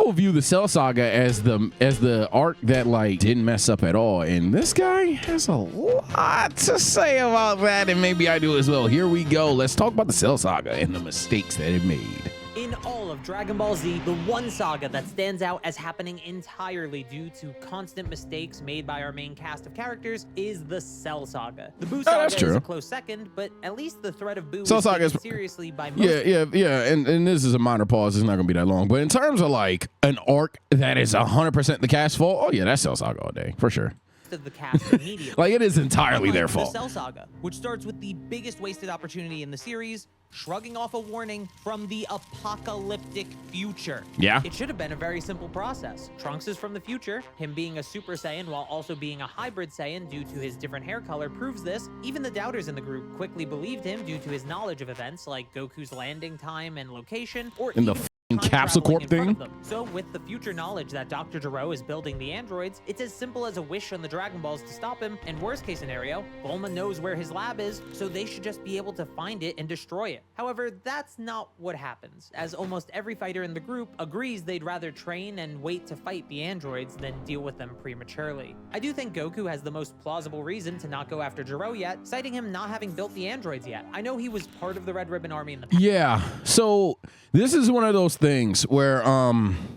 people view the Cell Saga as the arc that like didn't mess up at all, and this guy has a lot to say about that, and maybe I do as well. Here we go. Let's talk about the Cell Saga and the mistakes that it made. In all of Dragon Ball Z, the one saga that stands out as happening entirely due to constant mistakes made by our main cast of characters is the Cell Saga. The Buu Saga is a close second, but at least the threat of Buu is taken seriously by most and this is a minor pause. It's not gonna be that long, but in terms of like an arc that is 100% the cast's fault, oh yeah, that's Cell Saga all day for sure. Of the cast immediately. Like it is entirely their fault. The Cell Saga, which starts with the biggest wasted opportunity in the series, shrugging off a warning from the apocalyptic future. Yeah. It should have been a very simple process. Trunks is from the future. Him being a Super Saiyan while also being a hybrid Saiyan due to his different hair color proves this. Even the doubters in the group quickly believed him due to his knowledge of events like Goku's landing time and location, or in the Capsule Corp thing. So with the future knowledge that Dr. Gero is building the androids, it's as simple as a wish on the Dragon Balls to stop him, and worst case scenario, Bulma knows where his lab is, so they should just be able to find it and destroy it. However, that's not what happens, as almost every fighter in the group agrees they'd rather train and wait to fight the androids than deal with them prematurely. I do think Goku has the most plausible reason to not go after Gero yet, citing him not having built the androids yet. I know he was part of the Red Ribbon Army in the past. Yeah, so this is one of those things where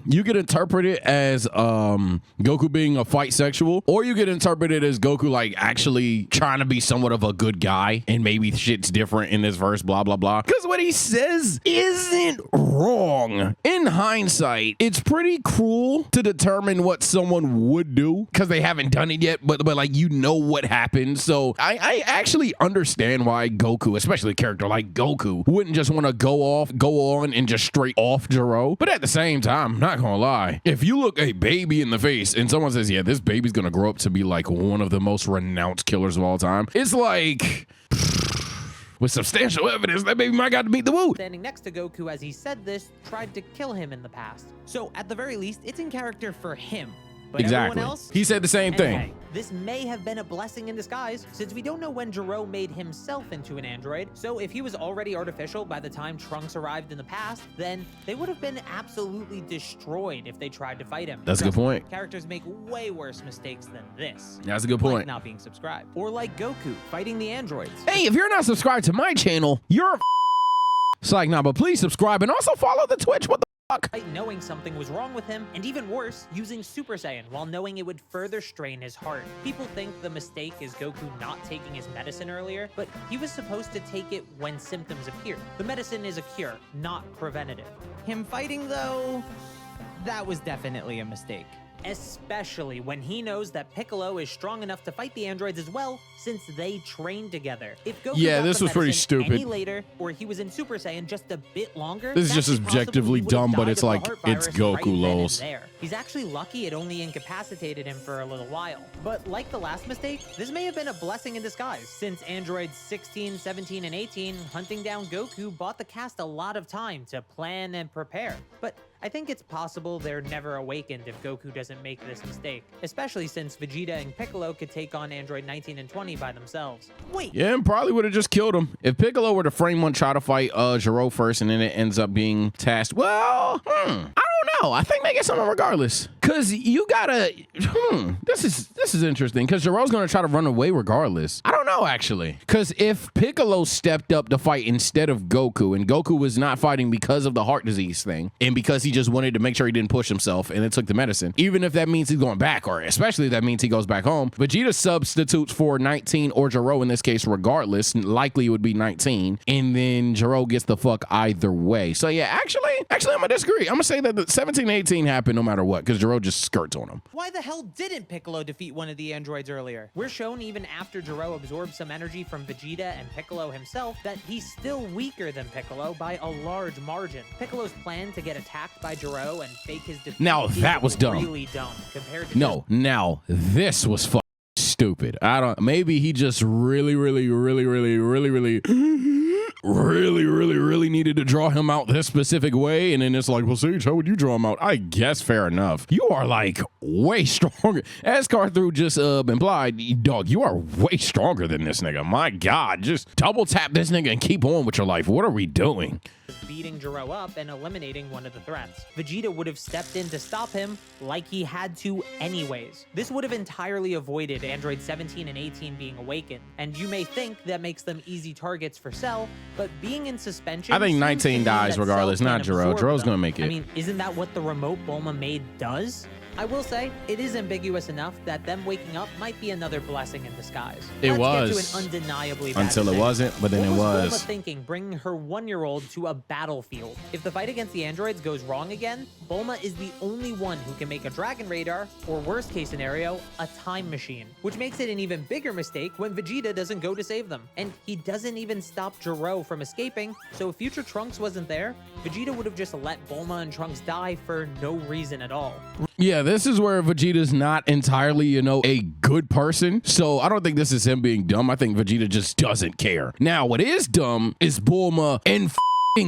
you could interpret it as Goku being a fight sexual, or you could interpret it as Goku like actually trying to be somewhat of a good guy, and maybe shit's different in this verse, blah blah blah, because what he says isn't wrong. In hindsight, it's pretty cruel to determine what someone would do because they haven't done it yet, but like you know what happened. So I actually understand why Goku, especially a character like Goku, wouldn't just want to go on and just straight off Gero. But at the same time, not gonna lie, if you look a baby in the face and someone says, yeah, this baby's gonna grow up to be like one of the most renounced killers of all time, it's like, with substantial evidence, that baby might got to beat the woo. Standing next to Goku as he said this, tried to kill him in the past. So at the very least, it's in character for him. But exactly. Everyone else, he said the same thing. Hey, this may have been a blessing in disguise, since we don't know when Gero made himself into an android. So if he was already artificial by the time Trunks arrived in the past, then they would have been absolutely destroyed if they tried to fight him. That's a good point. Characters make way worse mistakes than this. That's a good point. Like not being subscribed. Or like Goku fighting the androids. Hey, if you're not subscribed to my channel, you're a It's like, nah, but please subscribe and also follow the Twitch. What the fuck? Knowing something was wrong with him, and even worse, using Super Saiyan while knowing it would further strain his heart. People think the mistake is Goku not taking his medicine earlier, but he was supposed to take it when symptoms appear. The medicine is a cure, not preventative. Him fighting, though, that was definitely a mistake. Especially when he knows that Piccolo is strong enough to fight the androids as well, since they trained together. If Goku got this the was pretty medicine stupid. any later, or he was in Super Saiyan just a bit longer, This is just objectively dumb, but it's like, it's Goku, lols. He's actually lucky it only incapacitated him for a little while. But like the last mistake, this may have been a blessing in disguise, since androids 16, 17, and 18 hunting down Goku bought the cast a lot of time to plan and prepare. But I think it's possible they're never awakened if Goku doesn't make this mistake, especially since Vegeta and Piccolo could take on Android 19 and 20 by themselves. Wait! Yeah, and probably would have just killed him. If Piccolo were to frame one, try to fight Gero first, and then it ends up being tasked, well, I don't know. I think they get something regardless. Cause you gotta, this is interesting. Cause Gero's gonna try to run away regardless. I don't know actually. Cause if Piccolo stepped up to fight instead of Goku, and Goku was not fighting because of the heart disease thing, and because he just wanted to make sure he didn't push himself, and it took the medicine, even if that means he's going back, or especially if that means he goes back home, Vegeta substitutes for 19 or Gero in this case regardless. Likely it would be 19, and then Gero gets the fuck either way. So yeah, actually I'm gonna disagree. I'm gonna say that the 17 18 happened no matter what, because Gero just skirts on him. Why the hell didn't Piccolo defeat one of the androids earlier? We're shown even after Gero absorbed some energy from Vegeta and Piccolo himself that he's still weaker than Piccolo by a large margin. Piccolo's plan to get attacked by Gero and fake his defeat. Now that was dumb. Really dumb compared to now this was fucking stupid. Maybe he just really really needed to draw him out this specific way. And then it's like, well, Sage, how would you draw him out? I guess fair enough. You are like way stronger. As Carthru just implied, dog, you are way stronger than this nigga. My God, just double tap this nigga and keep on with your life. What are we doing? Beating Jiro up and eliminating one of the threats. Vegeta would have stepped in to stop him like he had to anyways. This would have entirely avoided Android 17 and 18 being awakened. And you may think that makes them easy targets for Cell, but being in suspension, I think 19 dies regardless, not Jiro. Jiro's gonna make it. I mean, isn't that what the remote Bulma made does? I will say, it is ambiguous enough that them waking up might be another blessing in disguise. It was. Get to an undeniably bad until it thing. wasn't, but then it Bulma was. thinking bringing her 1-year-old to a battlefield? If the fight against the androids goes wrong again, Bulma is the only one who can make a Dragon Radar, or worst case scenario, a time machine. Which makes it an even bigger mistake when Vegeta doesn't go to save them. And he doesn't even stop Jiro from escaping, so if future Trunks wasn't there, Vegeta would have just let Bulma and Trunks die for no reason at all. Yeah, this is where Vegeta's not entirely, you know, a good person. So I don't think this is him being dumb. I think Vegeta just doesn't care. Now, what is dumb is Bulma and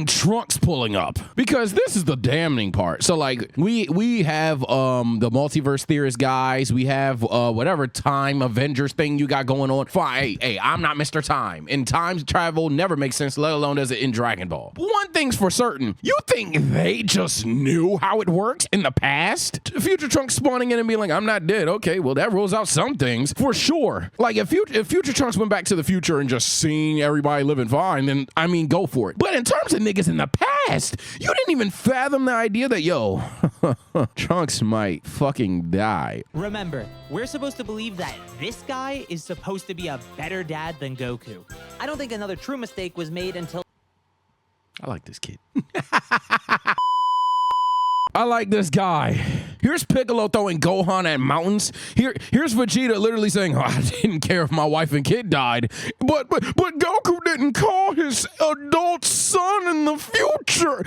Trunks pulling up, because this is the damning part. So like we have the multiverse theorist guys, we have whatever time Avengers thing you got going on. Fine, hey, I'm not Mr. Time, and time travel never makes sense, let alone does it in Dragon Ball. One thing's for certain, you think they just knew how it worked in the past? Future Trunks spawning in and being like, I'm not dead. Okay, well that rules out some things for sure. Like if future Trunks went back to the future and just seen everybody living fine, then I mean, go for it. But in terms of niggas in the past, you didn't even fathom the idea that, yo, Trunks might fucking die. Remember, we're supposed to believe that this guy is supposed to be a better dad than Goku. I don't think another true mistake was made until... I like this kid. I like this guy. Here's Piccolo throwing Gohan at mountains. Here's Vegeta literally saying, oh, I didn't care if my wife and kid died, but Goku didn't call his adult son in the future.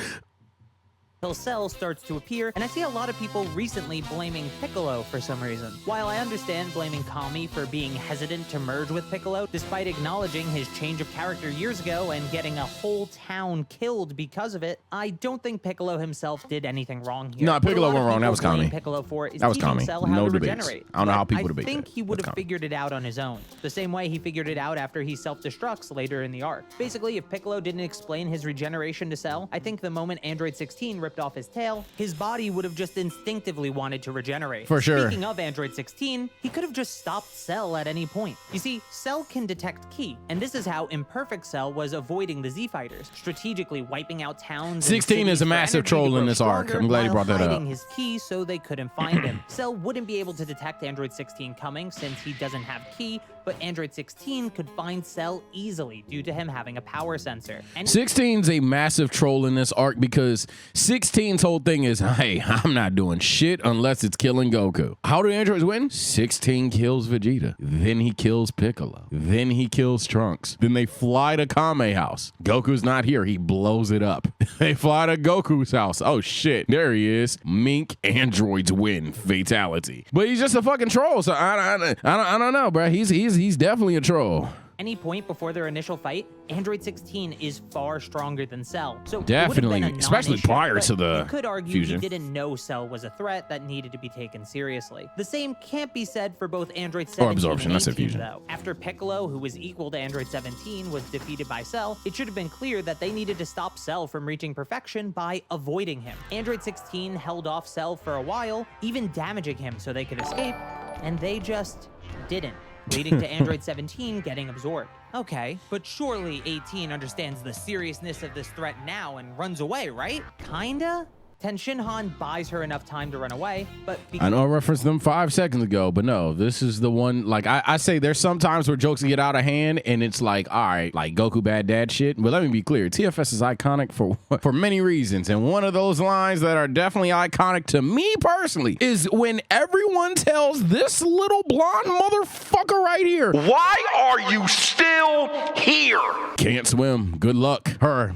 Cell starts to appear, and I see a lot of people recently blaming Piccolo for some reason. While I understand blaming Kami for being hesitant to merge with Piccolo, despite acknowledging his change of character years ago and getting a whole town killed because of it, I don't think Piccolo himself did anything wrong here. No, Piccolo went wrong. That was Kami. Piccolo for is that was teaching Kami. Cell how No to debates. regenerate. I don't know how people debate I think that. he would That's have Kami. figured it out on his own, the same way he figured it out after he self-destructs later in the arc. Basically, if Piccolo didn't explain his regeneration to Cell, I think the moment Android 16 ripped off his tail, his body would have just instinctively wanted to regenerate. For sure. Speaking of Android 16, he could have just stopped Cell at any point. You see, Cell can detect ki, and this is how Imperfect Cell was avoiding the Z Fighters, strategically wiping out towns. and 16 is cities a for massive energy troll to in grow this arc. stronger I'm glad you while brought that up. hiding his ki so they couldn't find him. Cell wouldn't be able to detect Android 16 coming since he doesn't have ki, but Android 16 could find Cell easily due to him having a power sensor. And 16's a massive troll in this arc because 16's whole thing is, hey, I'm not doing shit unless it's killing Goku. How do androids win? 16 kills Vegeta. Then he kills Piccolo. Then he kills Trunks. Then they fly to Kame house. Goku's not here. He blows it up. They fly to Goku's house. Oh shit, there he is. Mink androids win. Fatality. But he's just a fucking troll, so I don't know, bro. He's definitely a troll. any point before their initial fight, Android 16 is far stronger than Cell. So definitely, it would have been a especially non-issue, prior to the you could argue fusion. he didn't know Cell was a threat that needed to be taken seriously. The same can't be said for both Android 17 absorption, and that's a 18, fusion. though. After Piccolo, who was equal to Android 17, was defeated by Cell, it should have been clear that they needed to stop Cell from reaching perfection by avoiding him. Android 16 held off Cell for a while, even damaging him so they could escape, and they just didn't, leading to Android 17 getting absorbed. Okay, but surely 18 understands the seriousness of this threat now and runs away, right? Kinda? Ten Shinhan buys her enough time to run away, but I know I referenced them 5 seconds ago, but no, this is the one. Like I say, there's some times where jokes get out of hand, and it's like, all right, like Goku bad dad shit. But let me be clear, TFS is iconic for many reasons, and one of those lines that are definitely iconic to me personally is when everyone tells this little blonde motherfucker right here, "Why are you still here?" can't swim. Good luck, her.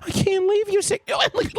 I can't leave you, 16. Leave.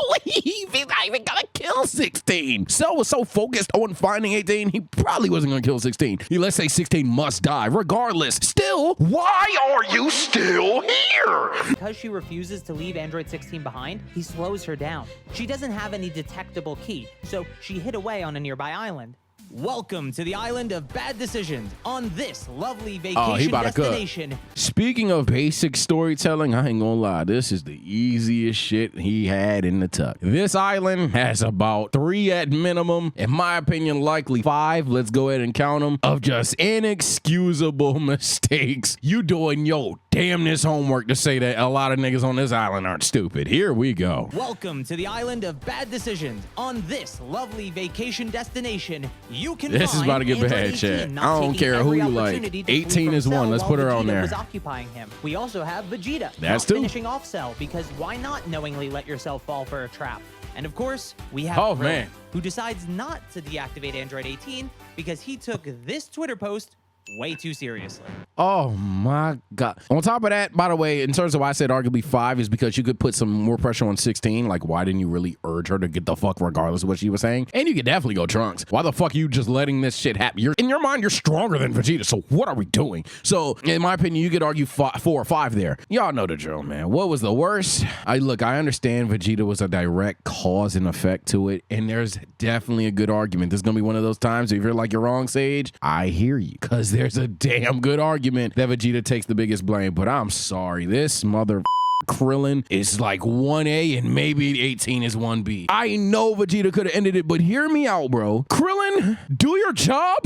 He's not even gonna kill 16. Cell was so focused on finding 18, he probably wasn't gonna kill 16. Let's say 16 must die. Regardless, still, why are you still here? Because she refuses to leave Android 16 behind, he slows her down. She doesn't have any detectable key, so she hid away on a nearby island. Welcome to the island of bad decisions on this lovely vacation destination. Speaking of basic storytelling, I ain't gonna lie, this is the easiest shit he had in the tuck. This island has about 3 at minimum, in my opinion, likely 5, let's go ahead and count them, of just inexcusable mistakes. You doing your damnness homework to say that a lot of niggas on this island aren't stupid. Here we go. Welcome to the island of bad decisions on this lovely vacation destination. You can this is about to get bad, chat. I don't care who you like. 18 is one. Let's put her on there. Was occupying him. We also have Vegeta. That's two. Finishing off Cell, because why not knowingly let yourself fall for a trap? And of course, we have Krillin, who decides not to deactivate Android 18 because he took this Twitter post way too seriously. Oh my God. On top of that, by the way, in terms of why I said arguably 5 is because you could put some more pressure on 16. Like, why didn't you really urge her to get the fuck regardless of what she was saying? And you could definitely go Trunks. Why the fuck are you just letting this shit happen? In your mind, you're stronger than Vegeta. So what are we doing? So in my opinion, you could argue 4 or 5 there. Y'all know the drill, man. What was the worst? I understand Vegeta was a direct cause and effect to it. And there's definitely a good argument. This is going to be one of those times if you're like, you're wrong, Sage. I hear you. Because there's a damn good argument that Vegeta takes the biggest blame, but I'm sorry, this mother Krillin is like 1A and maybe 18 is 1B. I know Vegeta could have ended it, but hear me out, bro. Krillin, do your job.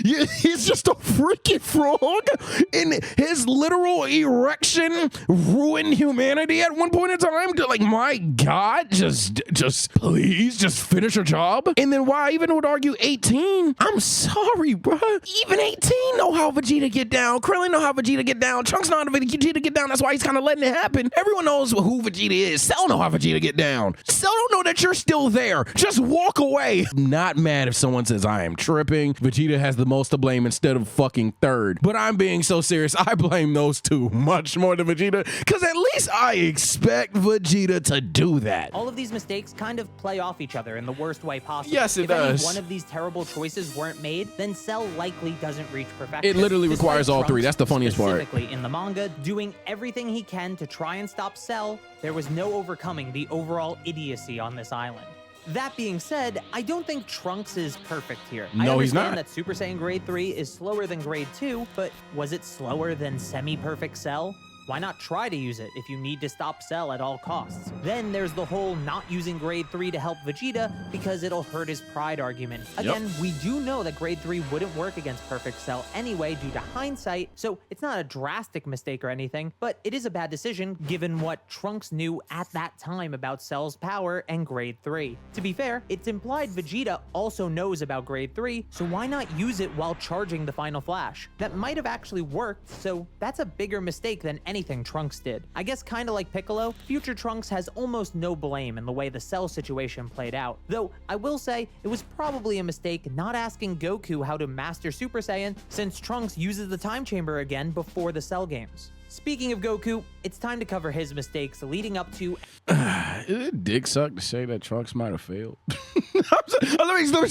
He's just a freaking frog, and his literal erection ruined humanity at one point in time. Like, my God, just please, just finish your job. And then why I even would argue 18? I'm sorry, bro. Even 18 know how Vegeta get down. Krillin know how Vegeta get down. Trunks know how Vegeta get down. That's why he's kind of letting it happen. Everyone knows who Vegeta is. Cell know how Vegeta get down. Cell don't know that you're still there. Just walk away. I'm not mad if someone says I am tripping. Vegeta has the most to blame instead of fucking third. But I'm being so serious. I blame those two much more than Vegeta, because at least I expect Vegeta to do that. All of these mistakes kind of play off each other in the worst way possible. Yes, it does. If any one of these terrible choices weren't made, then Cell likely doesn't reach perfection. It literally requires all 3. That's the funniest part. Specifically in the manga, doing everything he can to try and stop Cell, there was no overcoming the overall idiocy on this island. That being said, I don't think Trunks is perfect here. No, he's not. I understand that Super Saiyan Grade 3 is slower than Grade 2, but was it slower than semi-perfect Cell? Why not try to use it if you need to stop Cell at all costs? Then there's the whole not using Grade 3 to help Vegeta because it'll hurt his pride argument. Again, we do know that Grade 3 wouldn't work against Perfect Cell anyway due to hindsight, so it's not a drastic mistake or anything, but it is a bad decision given what Trunks knew at that time about Cell's power and Grade 3. To be fair, it's implied Vegeta also knows about Grade 3, so why not use it while charging the Final Flash? That might have actually worked, so that's a bigger mistake than anything Trunks did. I guess kinda like Piccolo, future Trunks has almost no blame in the way the Cell situation played out. Though, I will say, it was probably a mistake not asking Goku how to master Super Saiyan, since Trunks uses the time chamber again before the Cell games. Speaking of Goku, it's time to cover his mistakes leading up to... Is it dick suck to say that Trunks might have failed? Let me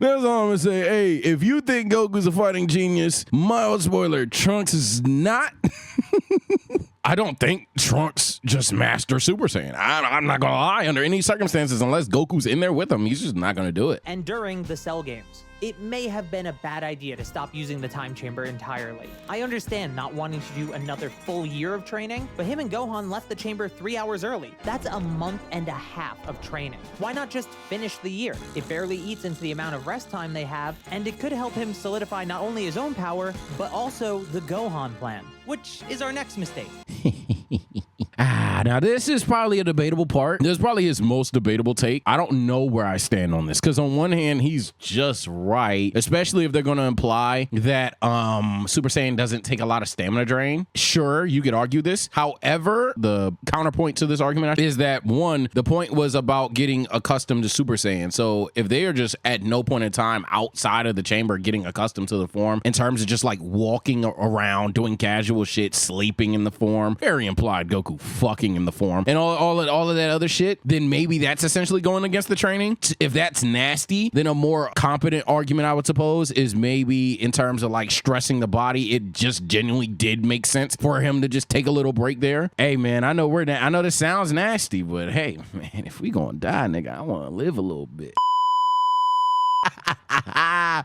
That's all I'm gonna say. Hey, if you think Goku's a fighting genius, mild spoiler, Trunks is not. I don't think Trunks just masters Super Saiyan. I'm not gonna lie, under any circumstances, unless Goku's in there with him, he's just not gonna do it. And during the Cell games, it may have been a bad idea to stop using the time chamber entirely. I understand not wanting to do another full year of training, but him and Gohan left the chamber 3 hours early. That's a month and a half of training. Why not just finish the year? It barely eats into the amount of rest time they have, and it could help him solidify not only his own power, but also the Gohan plan, which is our next mistake. Now this is probably a debatable part. This is probably his most debatable take. I don't know where I stand on this, because on one hand, he's just right, especially if they're going to imply that Super Saiyan doesn't take a lot of stamina drain. Sure, you could argue this. However, the counterpoint to this argument is that, one, the point was about getting accustomed to Super Saiyan. So if they are just at no point in time outside of the chamber getting accustomed to the form, in terms of just like walking around, doing casual shit, sleeping in the form, very implied Goku fucking in the form, and all of that other shit, then maybe that's essentially going against the training. If that's nasty, then a more competent argument, I would suppose, is maybe in terms of like stressing the body, it just genuinely did make sense for him to just take a little break there. Hey man, I know I know this sounds nasty, but hey man, if we gonna die, nigga, I want to live a little bit.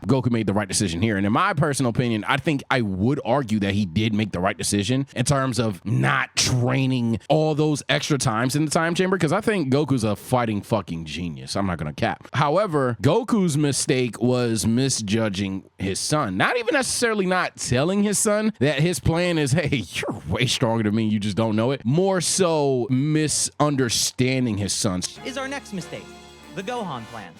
Goku made the right decision here. And in my personal opinion, I think I would argue that he did make the right decision in terms of not training all those extra times in the time chamber, because I think Goku's a fighting fucking genius. I'm not going to cap. However, Goku's mistake was misjudging his son. Not even necessarily not telling his son that his plan is, hey, you're way stronger than me, you just don't know it. More so misunderstanding his son. Is our next mistake, the Gohan plan.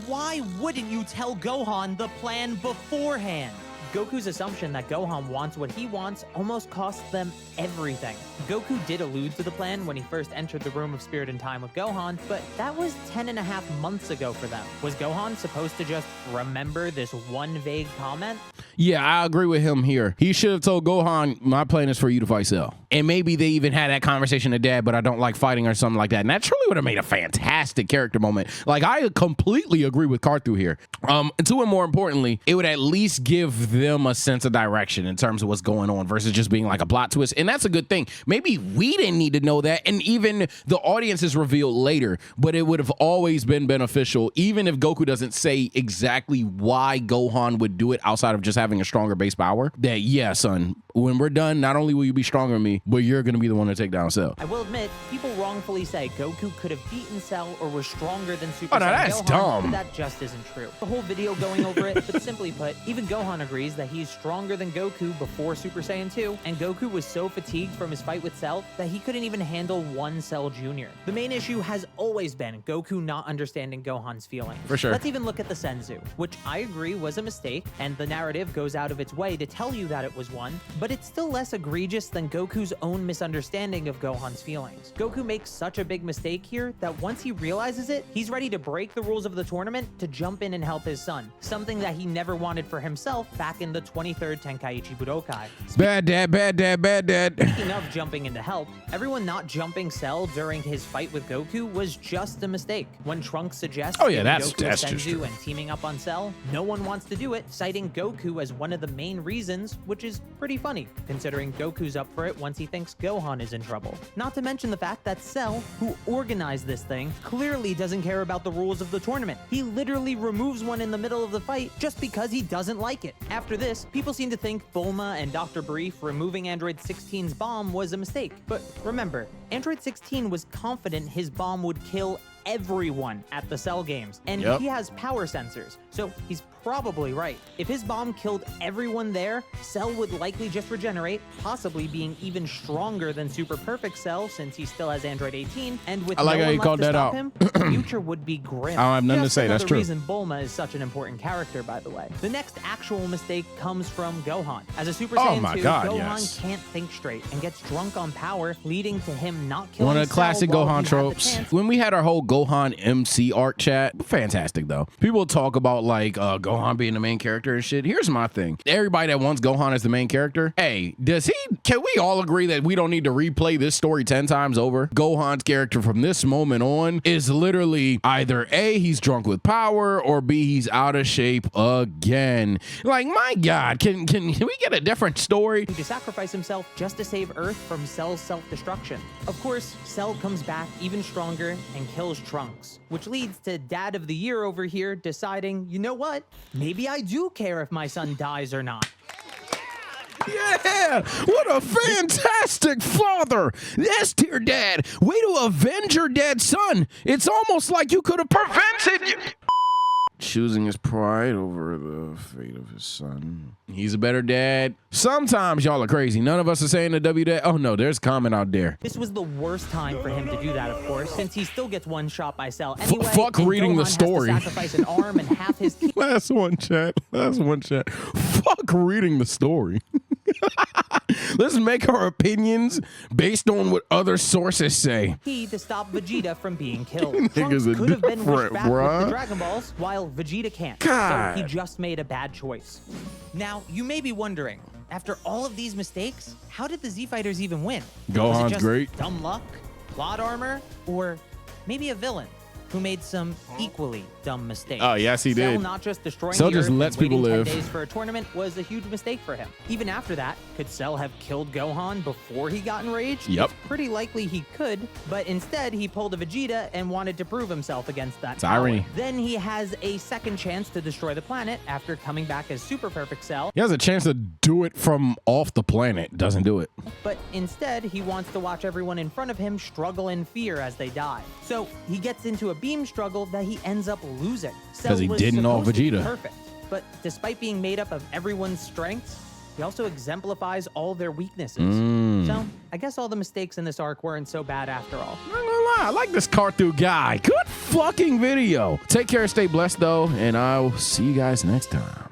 Why wouldn't you tell Gohan the plan beforehand? Goku's assumption that Gohan wants what he wants almost costs them everything. Goku did allude to the plan when he first entered the Room of Spirit and Time with Gohan, but that was 10.5 months ago for them. Was Gohan supposed to just remember this one vague comment? Yeah, I agree with him here. He should have told Gohan, my plan is for you to fight Cell. And maybe they even had that conversation to Dad, but I don't like fighting or something like that. And that truly would have made a fantastic character moment. Like, I completely agree with Karthu here. And two, and more importantly, it would at least give them a sense of direction in terms of what's going on versus just being like a plot twist. And that's a good thing. Maybe we didn't need to know that, and even the audience is revealed later, but it would have always been beneficial, even if Goku doesn't say exactly why Gohan would do it outside of just having a stronger base power, that, yeah, son, when we're done, not only will you be stronger than me, but you're going to be the one to take down Cell. I will admit, people wrongfully say Goku could have beaten Cell or was stronger than Super Saiyan that's Gohan, dumb. but that just isn't true. The whole video going over it, but simply put, even Gohan agrees that he's stronger than Goku before Super Saiyan 2, and Goku was so fatigued from his fight with Cell that he couldn't even handle one Cell Jr. The main issue has always been Goku not understanding Gohan's feelings. For sure. Let's even look at the Senzu, which I agree was a mistake, and the narrative goes out of its way to tell you that it was one, but it's still less egregious than Goku's own misunderstanding of Gohan's feelings. Goku makes such a big mistake here that once he realizes it, he's ready to break the rules of the tournament to jump in and help his son, something that he never wanted for himself back in the 23rd Tenkaichi Budokai. Bad dad, bad dad, bad dad. Speaking of jumping in to help, everyone not jumping Cell during his fight with Goku was just a mistake. When Trunks suggests giving Goku a Senzu and teaming up on Cell, no one wants to do it, citing Goku as one of the main reasons, which is pretty funny, considering Goku's up for it once he thinks Gohan is in trouble. Not to mention the fact that Cell, who organized this thing, clearly doesn't care about the rules of the tournament. He literally removes one in the middle of the fight just because he doesn't like it. After this, people seem to think Bulma and Dr. Brief removing Android 16's bomb was a mistake. But remember, Android 16 was confident his bomb would kill everyone at the Cell games, and he has power sensors, so he's probably right. If his bomb killed everyone there, Cell would likely just regenerate, possibly being even stronger than Super Perfect Cell since he still has Android 18, and with no one left to stop him, the future would be grim. I have nothing to say, that's true. Reason Bulma is such an important character, by the way. The next actual mistake comes from Gohan. As a Super Saiyan 2, Gohan can't think straight and gets drunk on power, leading to him not killing one of the classic Gohan tropes. When we had our whole Gohan MC art chat, fantastic though. People talk about like Gohan being the main character and shit. Here's my thing. Everybody that wants Gohan as the main character, hey, can we all agree that we don't need to replay this story 10 times over? Gohan's character from this moment on is literally either A, he's drunk with power, or B, he's out of shape again. Like, my God, can we get a different story? To sacrifice himself just to save Earth from Cell's self-destruction. Of course, Cell comes back even stronger and kills Trunks, which leads to Dad of the Year over here deciding, you know what? Maybe I do care if my son dies or not. Yeah, what a fantastic father. Yes, dear Dad, way to avenge your dead son. It's almost like you could have prevented you. choosing his pride over the fate of his son. He's a better dad. Sometimes y'all are crazy. None of us are saying the W dad. Oh no, there's a comment out there. This was the worst time for him to do that, of course, since he still gets one shot by Cell anyway. Fuck and reading the Gohan story. Has to sacrifice an arm and half his teeth. Last one, chat. Fuck reading the story. Let's make our opinions based on what other sources say. To stop Vegeta from being killed. Niggas Trunks are could have been different, wished back with bruh. the Dragon Balls, while Vegeta can't. God. So he just made a bad choice. Now, you may be wondering, after all of these mistakes, how did the Z Fighters even win? Was Gohan's it just great. dumb luck, plot armor, or maybe a villain who made some equally dumb mistakes? Oh, yes, he Cell did. not just destroying Cell the just Earth lets and waiting people 10 live. days for a tournament was a huge mistake for him. Even after that, could Cell have killed Gohan before he got enraged? Yep. It's pretty likely he could, but instead he pulled a Vegeta and wanted to prove himself against that It's irony. power. Then he has a second chance to destroy the planet after coming back as Super Perfect Cell, He has a chance to do it from off the planet. Doesn't do it. but instead he wants to watch everyone in front of him struggle in fear as they die. So he gets into a beam struggle that he ends up losing. Cell 'Cause he was didn't know supposed to be Vegeta. Perfect, but despite being made up of everyone's strengths, he also exemplifies all their weaknesses. So I guess all the mistakes in this arc weren't so bad after all. I'm not gonna lie, I like this Carthu guy. Good fucking video. Take care, stay blessed though, and I'll see you guys next time.